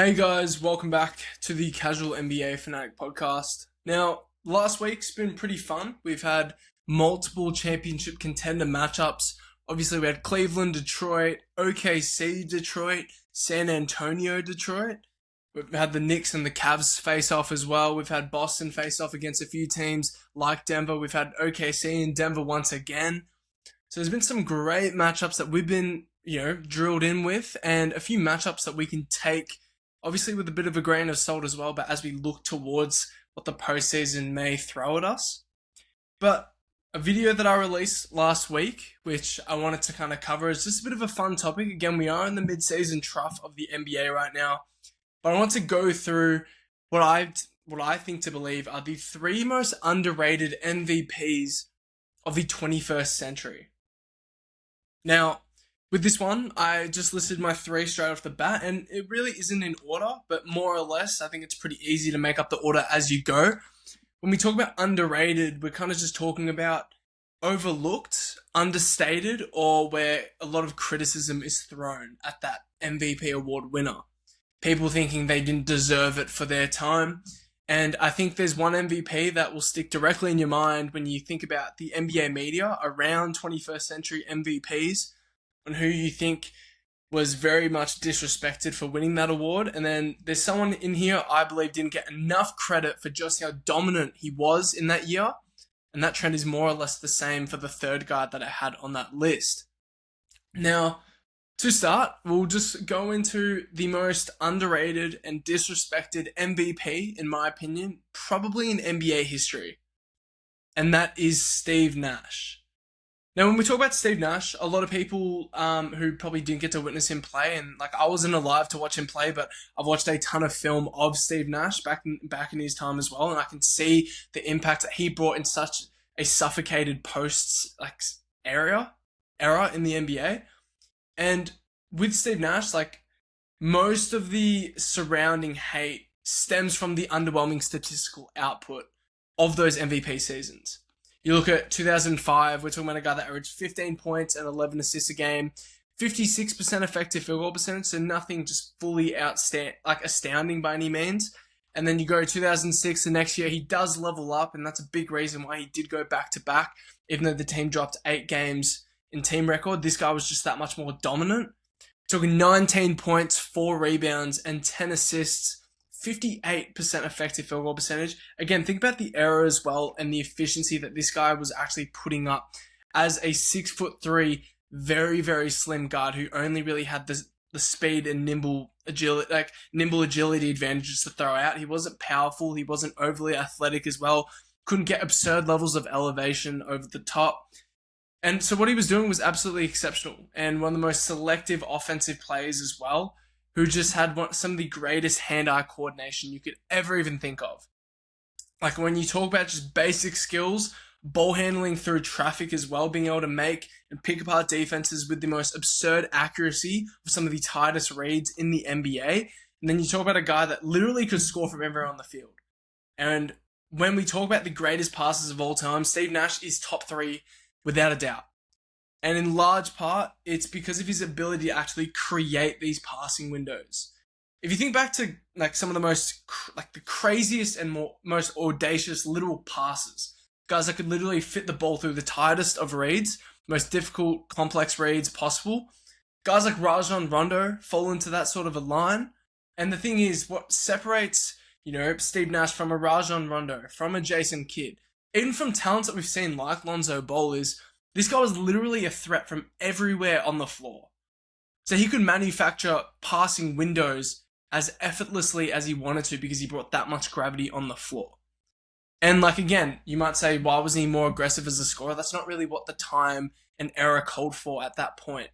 Hey guys, welcome back to the Casual NBA Fanatic podcast. Now, last week's been pretty fun. We've had multiple championship contender matchups. Obviously, we had Cleveland, Detroit, OKC, Detroit, San Antonio, Detroit. We've had the Knicks and the Cavs face off as well. We've had Boston face off against a few teams like Denver. We've had OKC and Denver once again. So there's been some great matchups that we've been, drilled in with, and a few matchups that we can take obviously with a bit of a grain of salt as well, but as we look towards what the postseason may throw at us. But a video that I released last week, which I wanted to kind of cover, is just a bit of a fun topic. Again, we are in the mid-season trough of the NBA right now, but I want to go through what I think to believe are the three most underrated MVPs of the 21st century. Now, with this one, I just listed my three straight off the bat, and it really isn't in order, but more or less, I think it's pretty easy to make up the order as you go. When we talk about underrated, we're kind of just talking about overlooked, understated, or where a lot of criticism is thrown at that MVP award winner. People thinking they didn't deserve it for their time. And I think there's one MVP that will stick directly in your mind when you think about the NBA media around 21st century MVPs, on who you think was very much disrespected for winning that award. And then there's someone in here I believe didn't get enough credit for just how dominant he was in that year. And that trend is more or less the same for the third guy that I had on that list. Now, to start, we'll just go into the most underrated and disrespected MVP, in my opinion, probably in NBA history. And that is Steve Nash. Now, when we talk about Steve Nash, a lot of people who probably didn't get to witness him play, and I wasn't alive to watch him play, but I've watched a ton of film of Steve Nash back in his time as well, and I can see the impact that he brought in such a suffocated posts era in the NBA. And with Steve Nash, most of the surrounding hate stems from the underwhelming statistical output of those MVP seasons. You look at 2005, we're talking about a guy that averaged 15 points and 11 assists a game, 56% effective field goal percentage, so nothing just fully astounding by any means. And then you go 2006, the next year, he does level up, and that's a big reason why he did go back-to-back. Even though the team dropped 8 games in team record, this guy was just that much more dominant. Talking 19 points, 4 rebounds, and 10 assists, 58% effective field goal percentage. Again, think about the era as well and the efficiency that this guy was actually putting up as a 6'3", very, very slim guard who only really had the speed and nimble agility advantages to throw out. He wasn't powerful. He wasn't overly athletic as well. Couldn't get absurd levels of elevation over the top. And so what he was doing was absolutely exceptional, and one of the most selective offensive players as well, who just had some of the greatest hand-eye coordination you could ever even think of. When you talk about just basic skills, ball handling through traffic as well, being able to make and pick apart defenses with the most absurd accuracy of some of the tightest reads in the NBA. And then you talk about a guy that literally could score from everywhere on the field. And when we talk about the greatest passers of all time, Steve Nash is top 3 without a doubt. And in large part, it's because of his ability to actually create these passing windows. If you think back to some of the most the craziest and most audacious literal passes, guys that could literally fit the ball through the tightest of reads, most difficult, complex reads possible, guys like Rajon Rondo fall into that sort of a line. And the thing is, what separates Steve Nash from a Rajon Rondo, from a Jason Kidd, even from talents that we've seen like Lonzo Ball, is this guy was literally a threat from everywhere on the floor. So he could manufacture passing windows as effortlessly as he wanted to because he brought that much gravity on the floor. And again, you might say, why was he more aggressive as a scorer? That's not really what the time and era called for at that point.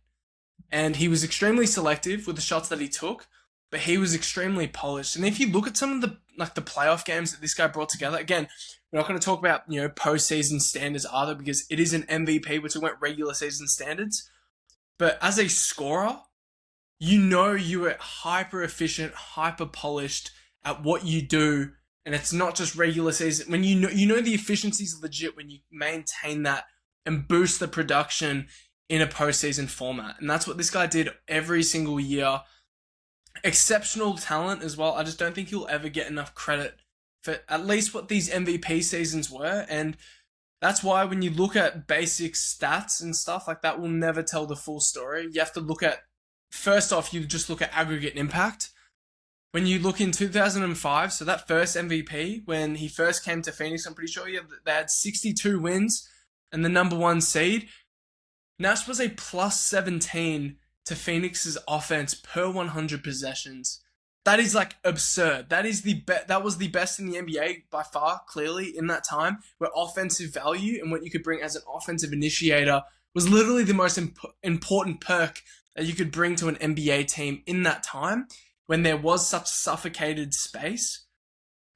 And he was extremely selective with the shots that he took, but he was extremely polished. And if you look at some of the playoff games that this guy brought together, again, we're not going to talk about, postseason standards either because it is an MVP. We're talking about regular season standards. But as a scorer, you are hyper efficient, hyper polished at what you do. And it's not just regular season. When you know the efficiency is legit when you maintain that and boost the production in a postseason format. And that's what this guy did every single year. exceptional talent as well. I just don't think he'll ever get enough credit for at least what these MVP seasons were. And that's why when you look at basic stats and stuff like that, will never tell the full story. You have to look at, first off, you just look at aggregate impact. When you look in 2005, so that first MVP, when he first came to Phoenix, I'm pretty sure they had 62 wins and the number one seed. Nash was a plus 17 to Phoenix's offense per 100 possessions. That is like absurd. That was the best in the NBA by far, clearly, in that time, where offensive value and what you could bring as an offensive initiator was literally the most important perk that you could bring to an NBA team in that time, when there was such suffocated space.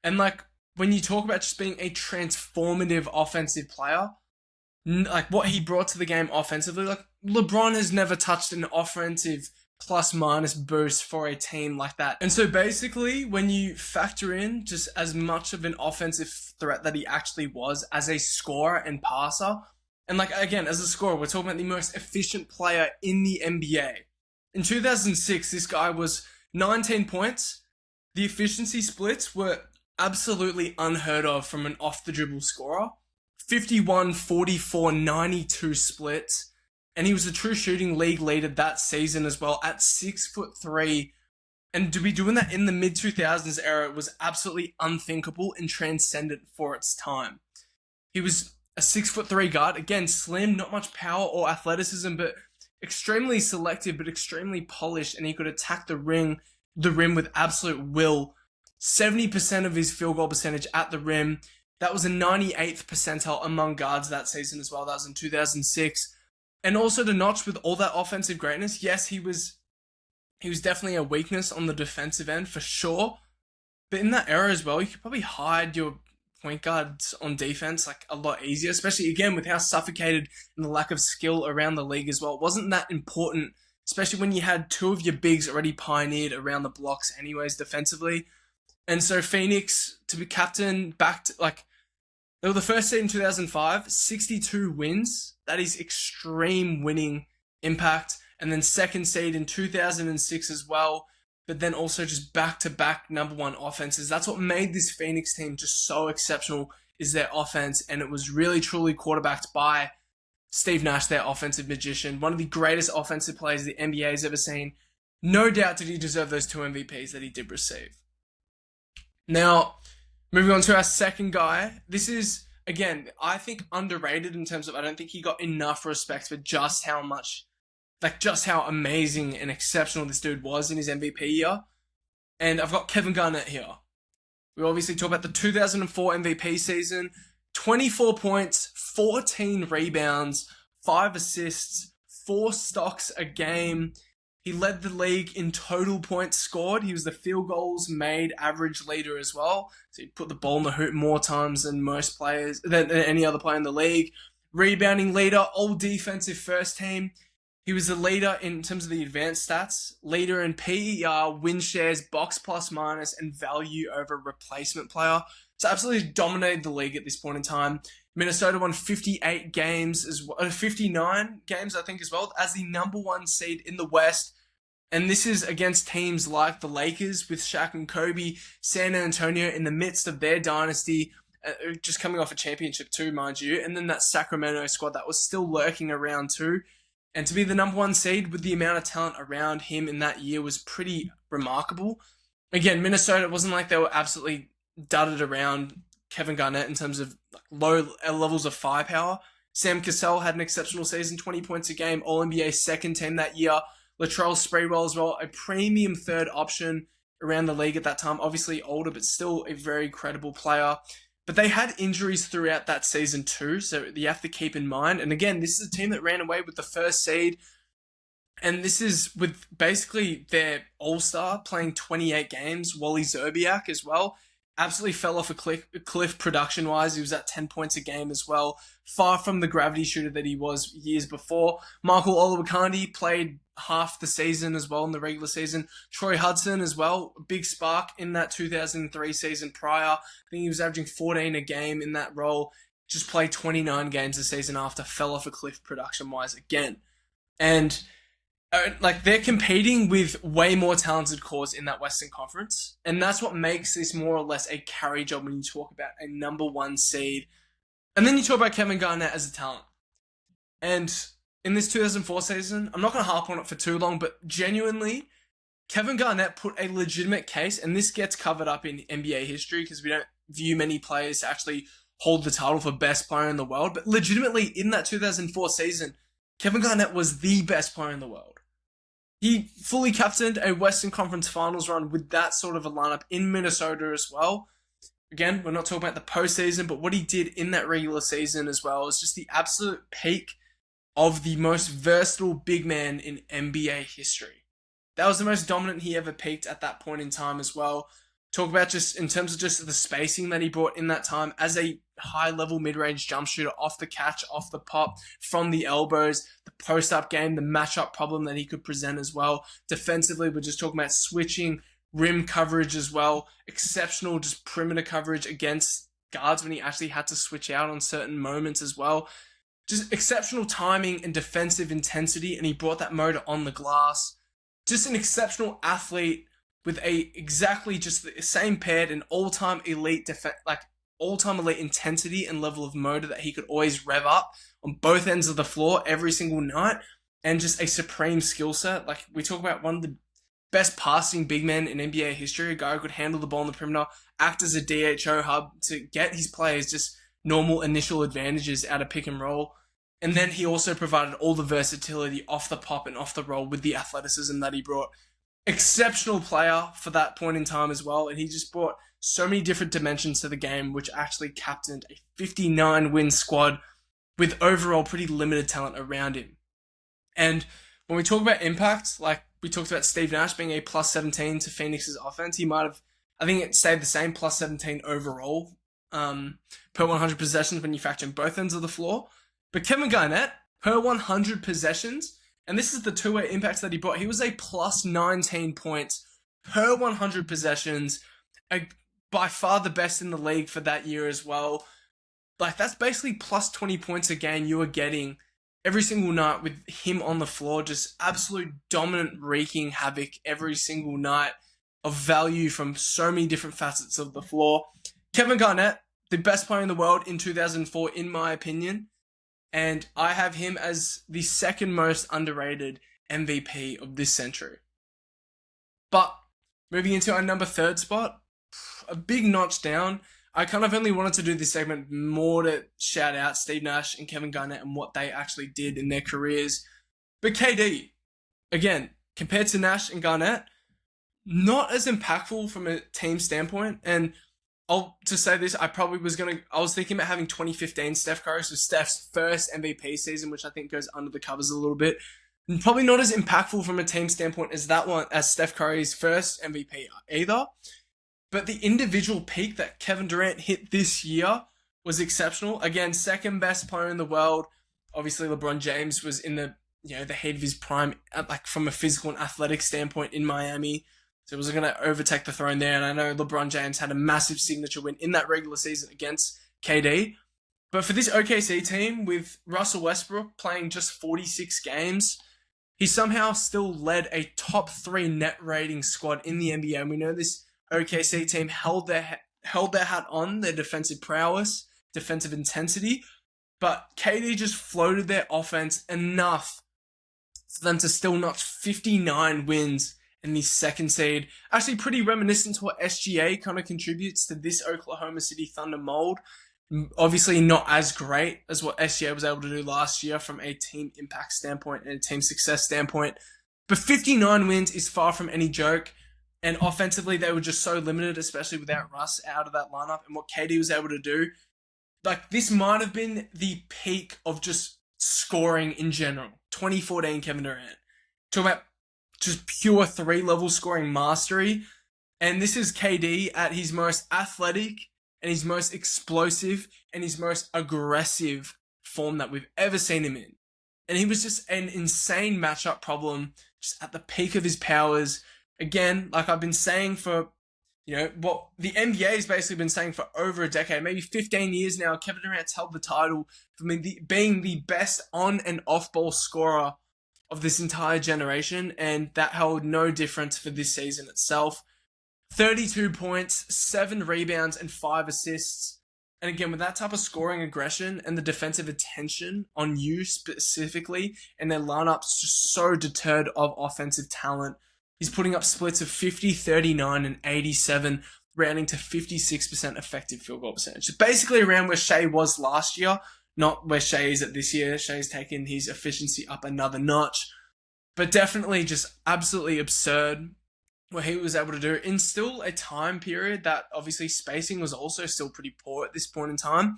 And like, when you talk about just being a transformative offensive player, like what he brought to the game offensively, like LeBron has never touched an offensive plus minus boost for a team like that. And so basically, when you factor in just as much of an offensive threat that he actually was as a scorer and passer, and like, again, as a scorer, we're talking about the most efficient player in the NBA. In 2006, this guy was 19 points. The efficiency splits were absolutely unheard of from an off-the-dribble scorer. 51, 44, 92 splits. And he was a true shooting league leader that season as well at 6'3". And to be doing that in the mid-2000s era was absolutely unthinkable and transcendent for its time. He was a 6'3" guard. Again, slim, not much power or athleticism, but extremely selective, but extremely polished, and he could attack the rim with absolute will. 70% of his field goal percentage at the rim. That was a 98th percentile among guards that season as well. That was in 2006. And also to notch with all that offensive greatness, yes, he was definitely a weakness on the defensive end for sure. But in that era as well, you could probably hide your point guards on defense like a lot easier, especially again with how suffocated and the lack of skill around the league as well. It wasn't that important, especially when you had two of your bigs already pioneered around the blocks anyways defensively. And so Phoenix, to be captain, back to, like, they were the first seed in 2005, 62 wins. That is extreme winning impact. And then second seed in 2006 as well. But then also just back-to-back number one offenses. That's what made this Phoenix team just so exceptional, is their offense. And it was really, truly quarterbacked by Steve Nash, their offensive magician. One of the greatest offensive players the NBA has ever seen. No doubt did he deserve those two MVPs that he did receive. Now, moving on to our second guy. This is, again, I think underrated in terms of I don't think he got enough respect for just how much, like just how amazing and exceptional this dude was in his MVP year. And I've got Kevin Garnett here. We obviously talk about the 2004 MVP season. 24 points, 14 rebounds, 5 assists, 4 stocks a game. He led the league in total points scored. He was the field goals made average leader as well. So he put the ball in the hoop more times than most players, than any other player in the league. Rebounding leader, all defensive first team. He was the leader in terms of the advanced stats. Leader in PER, win shares, box plus minus, and value over replacement player. So absolutely dominated the league at this point in time. Minnesota won 58 games, 59 games, I think, as well, as the number one seed in the West. And this is against teams like the Lakers with Shaq and Kobe, San Antonio in the midst of their dynasty, just coming off a championship too, mind you. And then that Sacramento squad that was still lurking around too. And to be the number one seed with the amount of talent around him in that year was pretty remarkable. Again, Minnesota, it wasn't like they were absolutely dudded around Kevin Garnett in terms of low levels of firepower. Sam Cassell had an exceptional season, 20 points a game, All-NBA second team that year. Latrell Sprewell as well, a premium third option around the league at that time. Obviously older, but still a very credible player. But they had injuries throughout that season too, so you have to keep in mind. And again, this is a team that ran away with the first seed. And this is with basically their all-star playing 28 games, Wally Szczerbiak as well. Absolutely fell off a cliff production-wise. He was at 10 points a game as well. Far from the gravity shooter that he was years before. Michael Olowokandi played half the season as well in the regular season. Troy Hudson as well, a big spark in that 2003 season prior. I think he was averaging 14 a game in that role. Just played 29 games the season after, fell off a cliff production-wise again. And like they're competing with way more talented cores in that Western Conference, and that's what makes this more or less a carry job when you talk about a number one seed. And then you talk about Kevin Garnett as a talent. And in this 2004 season, I'm not going to harp on it for too long, but genuinely, Kevin Garnett put a legitimate case, and this gets covered up in NBA history because we don't view many players to actually hold the title for best player in the world. But legitimately, in that 2004 season, Kevin Garnett was the best player in the world. He fully captained a Western Conference Finals run with that sort of a lineup in Minnesota as well. Again, we're not talking about the postseason, but what he did in that regular season as well is just the absolute peak of the most versatile big man in NBA history. That was the most dominant he ever peaked at that point in time as well. Talk about just in terms of just the spacing that he brought in that time as a high-level mid-range jump shooter, off the catch, off the pop, from the elbows, the post-up game, the matchup problem that he could present as well. Defensively, we're just talking about switching, rim coverage as well, exceptional just perimeter coverage against guards when he actually had to switch out on certain moments as well. Just exceptional timing and defensive intensity, and he brought that motor on the glass. Just an exceptional athlete with a exactly just the same paired and all-time elite all-time elite intensity and level of motor that he could always rev up on both ends of the floor every single night, and just a supreme skill set. Like, we talk about one of the best passing big men in NBA history, a guy who could handle the ball on the perimeter, act as a DHO hub to get his players just normal initial advantages out of pick and roll. And then he also provided all the versatility off the pop and off the roll with the athleticism that he brought. Exceptional player for that point in time as well, and he just brought so many different dimensions to the game, which actually captained a 59-win squad with overall pretty limited talent around him. And when we talk about impact, like we talked about Steve Nash being a plus 17 to Phoenix's offense, he might have, I think it stayed the same, plus 17 overall per 100 possessions when you factor in both ends of the floor. But Kevin Garnett, per 100 possessions, and this is the two-way impact that he brought, he was a plus 19 points per 100 possessions, by far the best in the league for that year as well. Like, that's basically plus 20 points a game you were getting every single night with him on the floor, just absolute dominant, wreaking havoc every single night of value from so many different facets of the floor. Kevin Garnett, the best player in the world in 2004, in my opinion. And I have him as the second most underrated MVP of this century. But moving into our number 3 spot, a big notch down. I kind of only wanted to do this segment more to shout out Steve Nash and Kevin Garnett and what they actually did in their careers. But KD, again, compared to Nash and Garnett, not as impactful from a team standpoint. And I'll just say this, I was thinking about having 2015 Steph Curry, so Steph's first MVP season, which I think goes under the covers a little bit. And probably not as impactful from a team standpoint as that one, as Steph Curry's first MVP either. But the individual peak that Kevin Durant hit this year was exceptional. Again, second best player in the world. Obviously, LeBron James was in the heat of his prime, like from a physical and athletic standpoint in Miami. So it was going to overtake the throne there. And I know LeBron James had a massive signature win in that regular season against KD. But for this OKC team, with Russell Westbrook playing just 46 games, he somehow still led a top 3 net rating squad in the NBA. And we know this OKC team held their hat on their defensive prowess, defensive intensity, but KD just floated their offense enough for them to still notch 59 wins in the second seed. Actually pretty reminiscent to what SGA kind of contributes to this Oklahoma City Thunder mold. Obviously not as great as what SGA was able to do last year from a team impact standpoint and a team success standpoint, but 59 wins is far from any joke. And offensively, they were just so limited, especially without Russ out of that lineup and what KD was able to do. Like, this might have been the peak of just scoring in general. 2014 Kevin Durant. Talk about just pure 3-level scoring mastery. And this is KD at his most athletic and his most explosive and his most aggressive form that we've ever seen him in. And he was just an insane matchup problem, just at the peak of his powers. Again, like I've been saying for, what the NBA has basically been saying for over a decade, maybe 15 years now, Kevin Durant's held the title for being the best on and off ball scorer of this entire generation, and that held no difference for this season itself. 32 points, 7 rebounds, and 5 assists. And again, with that type of scoring aggression and the defensive attention on you specifically, and their lineups just so deterred of offensive talent, he's putting up splits of 50, 39, and 87, rounding to 56% effective field goal percentage. So basically around where Shea was last year, not where Shea is at this year. Shea's taken his efficiency up another notch. But definitely just absolutely absurd what he was able to do in still a time period that obviously spacing was also still pretty poor at this point in time.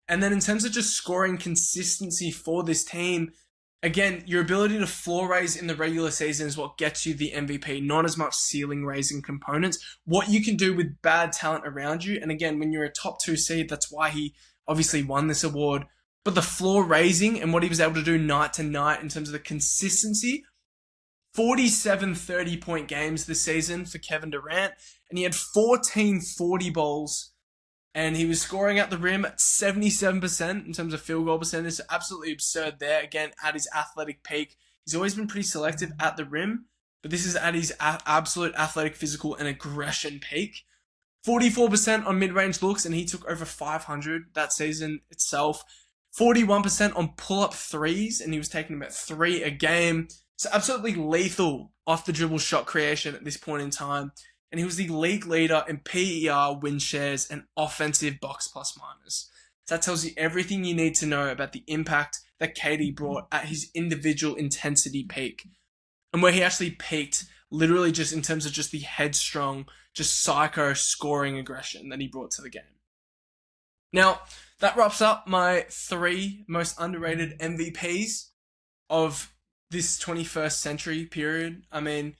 And then in terms of just scoring consistency for this team, again, your ability to floor raise in the regular season is what gets you the MVP, not as much ceiling raising components. What you can do with bad talent around you. And again, when you're a top 2 seed, that's why he obviously won this award. But the floor raising and what he was able to do night to night in terms of the consistency, 47 30-point games this season for Kevin Durant, and he had 14 40 balls, and he was scoring at the rim at 77% in terms of field goal percentage. So absolutely absurd there. Again, at his athletic peak. He's always been pretty selective at the rim, but this is at his absolute athletic, physical, and aggression peak. 44% on mid-range looks, and he took over 500 that season itself. 41% on pull-up threes, and he was taking about 3 a game. So absolutely lethal off the dribble shot creation at this point in time. And he was the league leader in PER, win shares, and offensive box plus minus. So that tells you everything you need to know about the impact that KD brought at his individual intensity peak. And where he actually peaked, literally just in terms of just the headstrong, just psycho scoring aggression that he brought to the game. Now, that wraps up my 3 most underrated MVPs of this 21st century period. I mean,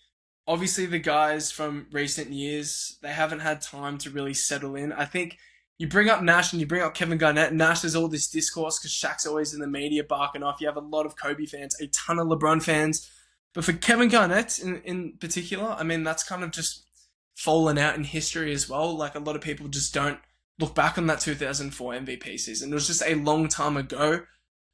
obviously the guys from recent years, they haven't had time to really settle in. I think you bring up Nash and you bring up Kevin Garnett. Nash has all this discourse because Shaq's always in the media barking off. You have a lot of Kobe fans, a ton of LeBron fans. But for Kevin Garnett in particular, I mean, that's kind of just fallen out in history as well. Like, a lot of people just don't look back on that 2004 MVP season. It was just a long time ago,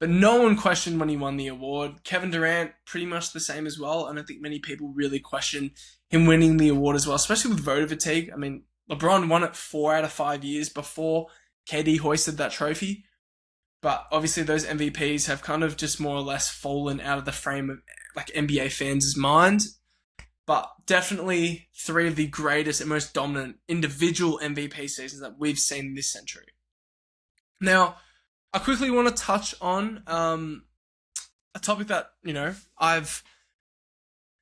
but no one questioned when he won the award. Kevin Durant, pretty much the same as well. I don't think many people really question him winning the award as well, especially with voter fatigue. I mean, LeBron won it 4 out of 5 years before KD hoisted that trophy. But obviously those MVPs have kind of just more or less fallen out of the frame of like NBA fans' mind. But definitely 3 of the greatest and most dominant individual MVP seasons that we've seen this century. Now, I quickly want to touch on a topic that,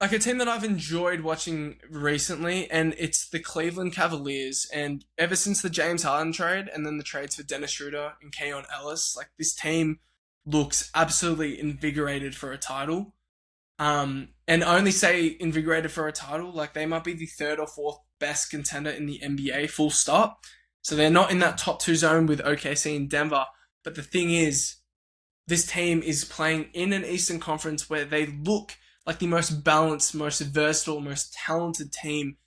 a team that I've enjoyed watching recently, and it's the Cleveland Cavaliers. And ever since the James Harden trade and then the trades for Dennis Schröder and Keon Ellis, like, this team looks absolutely invigorated for a title. And I only say invigorated for a title, like, they might be the 3rd or 4th best contender in the NBA, full stop. So they're not in that top 2 zone with OKC and Denver. But the thing is, this team is playing in an Eastern Conference where they look like the most balanced, most versatile, most talented team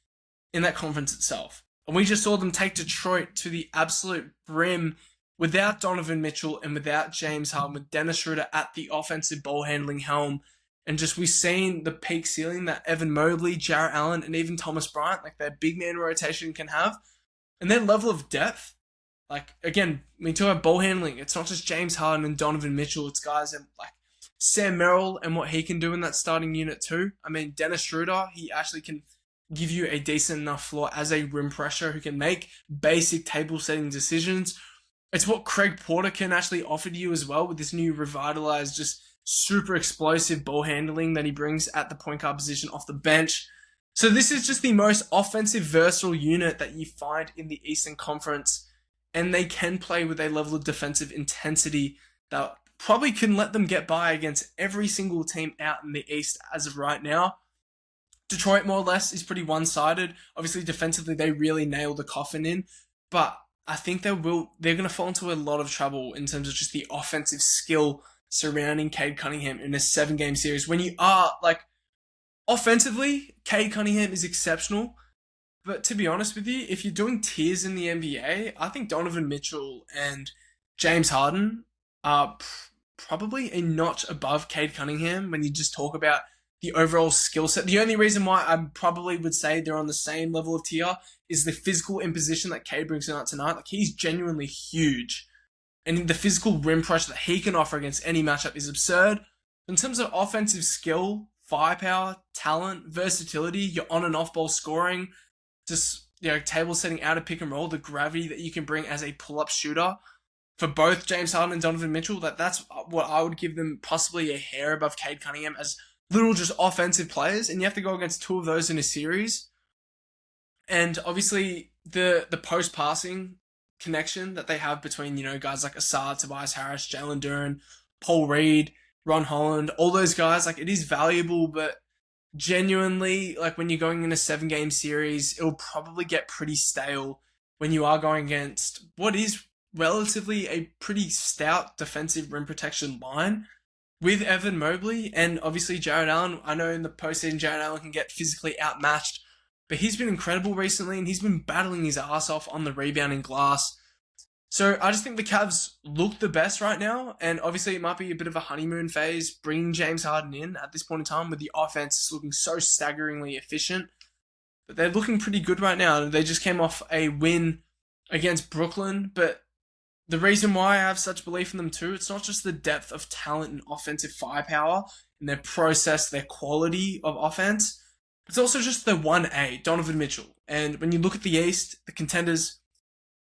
in that conference itself. And we just saw them take Detroit to the absolute brim without Donovan Mitchell and without James Harden, with Dennis Schröder at the offensive ball handling helm. And just we've seen the peak ceiling that Evan Mobley, Jarrett Allen, and even Thomas Bryant, like their big man rotation, can have. And their level of depth, like, again, when you talk about ball handling, it's not just James Harden and Donovan Mitchell. It's guys like Sam Merrill and what he can do in that starting unit too. I mean, Dennis Schröder, he actually can give you a decent enough floor as a rim pressure who can make basic table setting decisions. It's what Craig Porter can actually offer to you as well with this new revitalized, just super explosive ball handling that he brings at the point guard position off the bench. So this is just the most offensive, versatile unit that you find in the Eastern Conference. And they can play with a level of defensive intensity that probably can let them get by against every single team out in the East as of right now. Detroit, more or less, is pretty one-sided. Obviously, defensively, they really nailed the coffin in. But I think they're going to fall into a lot of trouble in terms of just the offensive skill surrounding Cade Cunningham in a 7-game series. When you are, like, offensively, Cade Cunningham is exceptional. But to be honest with you, if you're doing tiers in the NBA, I think Donovan Mitchell and James Harden are probably a notch above Cade Cunningham when you just talk about the overall skill set. The only reason why I probably would say they're on the same level of tier is the physical imposition that Cade brings out tonight. Like, he's genuinely huge. And the physical rim pressure that he can offer against any matchup is absurd. In terms of offensive skill, firepower, talent, versatility, your on and off ball scoring, just, table setting out of pick and roll, the gravity that you can bring as a pull-up shooter for both James Harden and Donovan Mitchell, that's what I would give them possibly a hair above Cade Cunningham as little just offensive players. And you have to go against two of those in a series. And obviously the post-passing connection that they have between, guys like Assad, Tobias Harris, Jalen Durant, Paul Reed, Ron Holland, all those guys, like, it is valuable, but genuinely, like, when you're going in a 7-game series, it'll probably get pretty stale when you are going against what is relatively a pretty stout defensive rim protection line with Evan Mobley and obviously Jared Allen. I know in the postseason, Jared Allen can get physically outmatched, but he's been incredible recently and he's been battling his ass off on the rebounding glass. So I just think the Cavs look the best right now, and obviously it might be a bit of a honeymoon phase bringing James Harden in at this point in time with the offense looking so staggeringly efficient. But they're looking pretty good right now. They just came off a win against Brooklyn, but the reason why I have such belief in them too, it's not just the depth of talent and offensive firepower and their process, their quality of offense. It's also just the 1A, Donovan Mitchell. And when you look at the East, the contenders,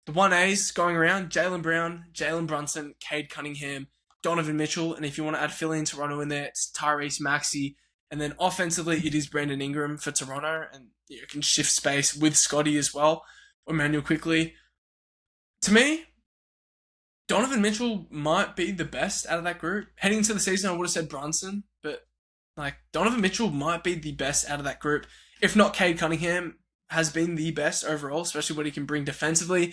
the 1As going around, Jaylen Brown, Jalen Brunson, Cade Cunningham, Donovan Mitchell, and if you want to add Philly and Toronto in there, it's Tyrese Maxey. And then offensively, it is Brandon Ingram for Toronto, and you can shift space with Scotty as well, or Emmanuel quickly. To me, Donovan Mitchell might be the best out of that group. Heading into the season, I would have said Brunson, but Donovan Mitchell might be the best out of that group. If not, Cade Cunningham has been the best overall, especially what he can bring defensively.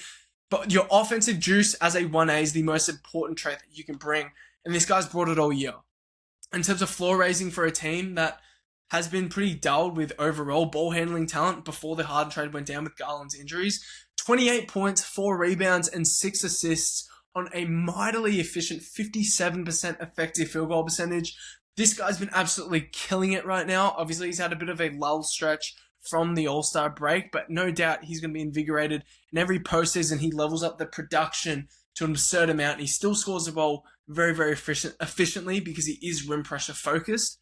But your offensive juice as a 1A is the most important trait that you can bring, and this guy's brought it all year. In terms of floor raising for a team that has been pretty dulled with overall ball handling talent before the Harden trade went down with Garland's injuries, 28 points, 4 rebounds, and 6 assists on a mightily efficient 57% effective field goal percentage. This guy's been absolutely killing it right now. Obviously, he's had a bit of a lull stretch from the All-Star break, but no doubt he's going to be invigorated. In every postseason, he levels up the production to an absurd amount. He still scores the ball very, very efficiently because he is rim pressure focused.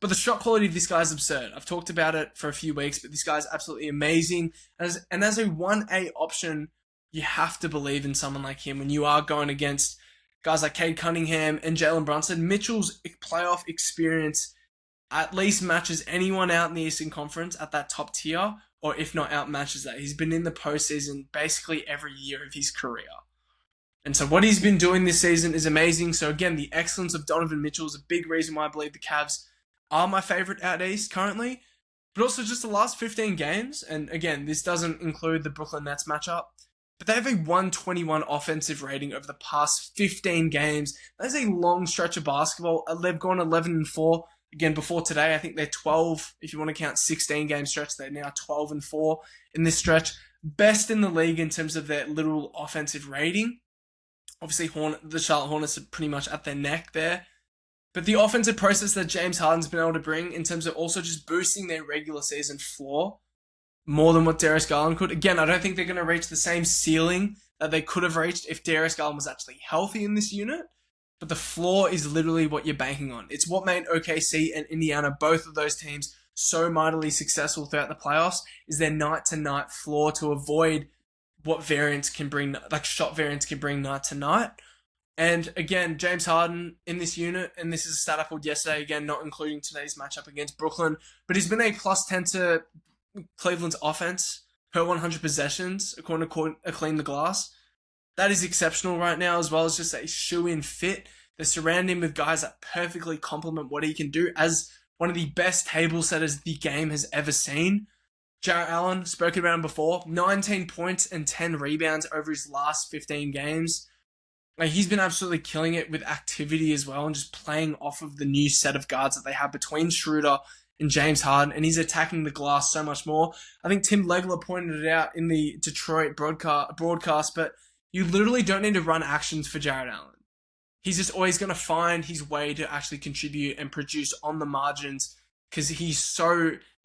But the shot quality of this guy is absurd. I've talked about it for a few weeks, but this guy's absolutely amazing. And as a 1A option, you have to believe in someone like him when you are going against guys like Cade Cunningham and Jalen Brunson. Mitchell's playoff experience at least matches anyone out in the Eastern Conference at that top tier, or if not outmatches that. He's been in the postseason basically every year of his career. And so what he's been doing this season is amazing. So again, the excellence of Donovan Mitchell is a big reason why I believe the Cavs are my favorite out East currently. But also just the last 15 games, and again, this doesn't include the Brooklyn Nets matchup, but they have a 121 offensive rating over the past 15 games. That's a long stretch of basketball. They've gone 11-4. Again, before today, I think they're 12. If you want to count 16-game stretch, they're now 12-4 in this stretch. Best in the league in terms of their literal offensive rating. Obviously, the Charlotte Hornets are pretty much at their neck there. But the offensive process that James Harden's been able to bring in terms of also just boosting their regular season floor more than what Darius Garland could. Again, I don't think they're going to reach the same ceiling that they could have reached if Darius Garland was actually healthy in this unit. But the floor is literally what you're banking on. It's what made OKC and Indiana, both of those teams, so mightily successful throughout the playoffs, is their night-to-night floor to avoid what variance can bring, like shot variance can bring night to night. And again, James Harden in this unit, and this is a stat I pulled yesterday, again, not including today's matchup against Brooklyn, but he's been a plus 10 to Cleveland's offense per 100 possessions, according to Clean the Glass. That is exceptional right now, as well as just a shoe-in fit. They're surrounding him with guys that perfectly complement what he can do as one of the best table setters the game has ever seen. Jared Allen, spoken about him before, 19 points and 10 rebounds over his last 15 games. He's been absolutely killing it with activity as well and just playing off of the new set of guards that they have between Schröder and James Harden, and he's attacking the glass so much more. I think Tim Legler pointed it out in the Detroit broadcast, but you literally don't need to run actions for Jared Allen. he's just always going to find his way to actually contribute and produce on the margins because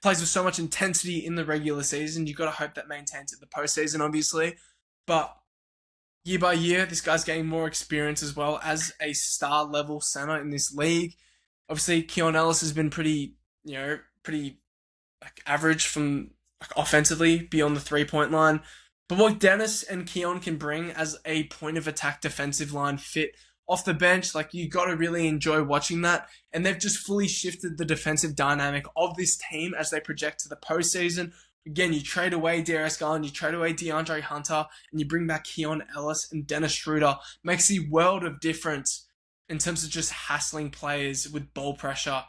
plays with so much intensity in the regular season. You've got to hope that maintains at the postseason, obviously. But year by year, this guy's getting more experience as well as a star level center in this league. Obviously, Keon Ellis has been pretty average from offensively beyond the 3-point line. But what Dennis and Keon can bring as a point of attack defensive line fit off the bench, you got to really enjoy watching that. And they've just fully shifted the defensive dynamic of this team as they project to the postseason. Again, you trade away Darius Garland, you trade away DeAndre Hunter, and you bring back Keon Ellis and Dennis Schröder. Makes a world of difference in terms of just hassling players with ball pressure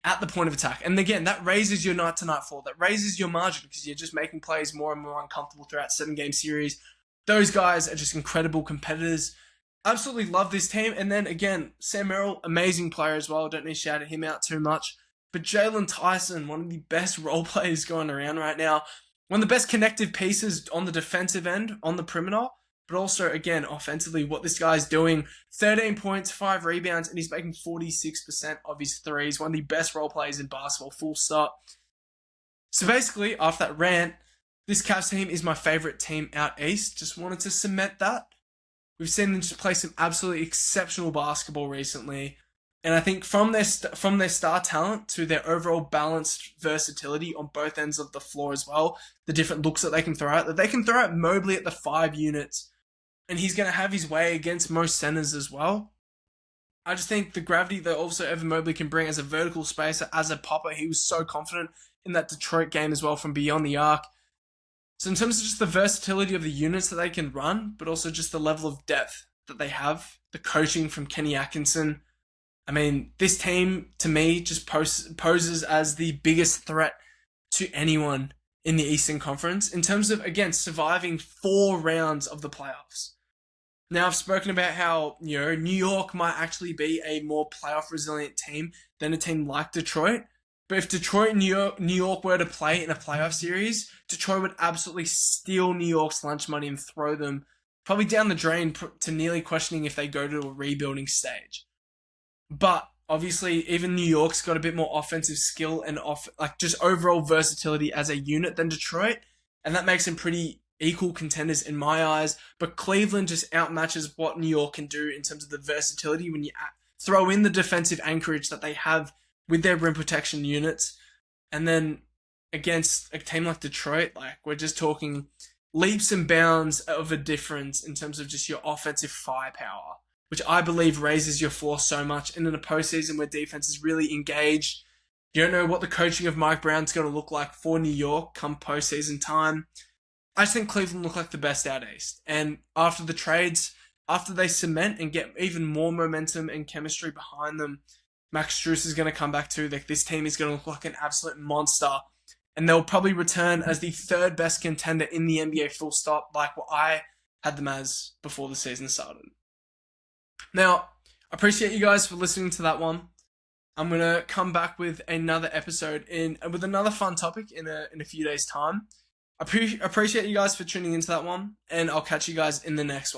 at the point of attack. And again, that raises your night-to-night floor. That raises your margin because you're just making players more and more uncomfortable throughout 7-game series. Those guys are just incredible competitors. Absolutely love this team. And then again, Sam Merrill, amazing player as well. Don't need to shout him out too much. But Jalen Tyson, one of the best role players going around right now. One of the best connective pieces on the defensive end, on the perimeter. But also, again, offensively, what this guy's doing. 13 points, 5 rebounds, and he's making 46% of his threes. One of the best role players in basketball, full stop. So basically, after that rant, this Cavs team is my favorite team out east. Just wanted to cement that. We've seen them just play some absolutely exceptional basketball recently. And I think from their star talent to their overall balanced versatility on both ends of the floor as well, the different looks that they can throw out, that they can throw out Mobley at the 5 units, and he's going to have his way against most centers as well. I just think the gravity that also Evan Mobley can bring as a vertical spacer, as a popper, he was so confident in that Detroit game as well from beyond the arc. So in terms of just the versatility of the units that they can run, but also just the level of depth that they have, the coaching from Kenny Atkinson, I mean, this team, to me, just poses as the biggest threat to anyone in the Eastern Conference in terms of, again, surviving 4 rounds of the playoffs. Now, I've spoken about how, New York might actually be a more playoff resilient team than a team like Detroit. But if Detroit and New York were to play in a playoff series, Detroit would absolutely steal New York's lunch money and throw them probably down the drain to nearly questioning if they go to a rebuilding stage. But obviously, even New York's got a bit more offensive skill and just overall versatility as a unit than Detroit, and that makes them pretty equal contenders in my eyes. But Cleveland just outmatches what New York can do in terms of the versatility when you throw in the defensive anchorage that they have with their rim protection units. And then against a team like Detroit, we're just talking leaps and bounds of a difference in terms of just your offensive firepower, which I believe raises your floor so much. And in a postseason where defense is really engaged, you don't know what the coaching of Mike Brown's going to look like for New York come postseason time. I just think Cleveland look like the best out east. And after the trades, after they cement and get even more momentum and chemistry behind them, Max Strus is going to come back too. This team is going to look like an absolute monster. And they'll probably return as the 3rd best contender in the NBA full stop, like what I had them as before the season started. Now, I appreciate you guys for listening to that one. I'm going to come back with another episode with another fun topic in a few days' time. I appreciate you guys for tuning into that one, and I'll catch you guys in the next one.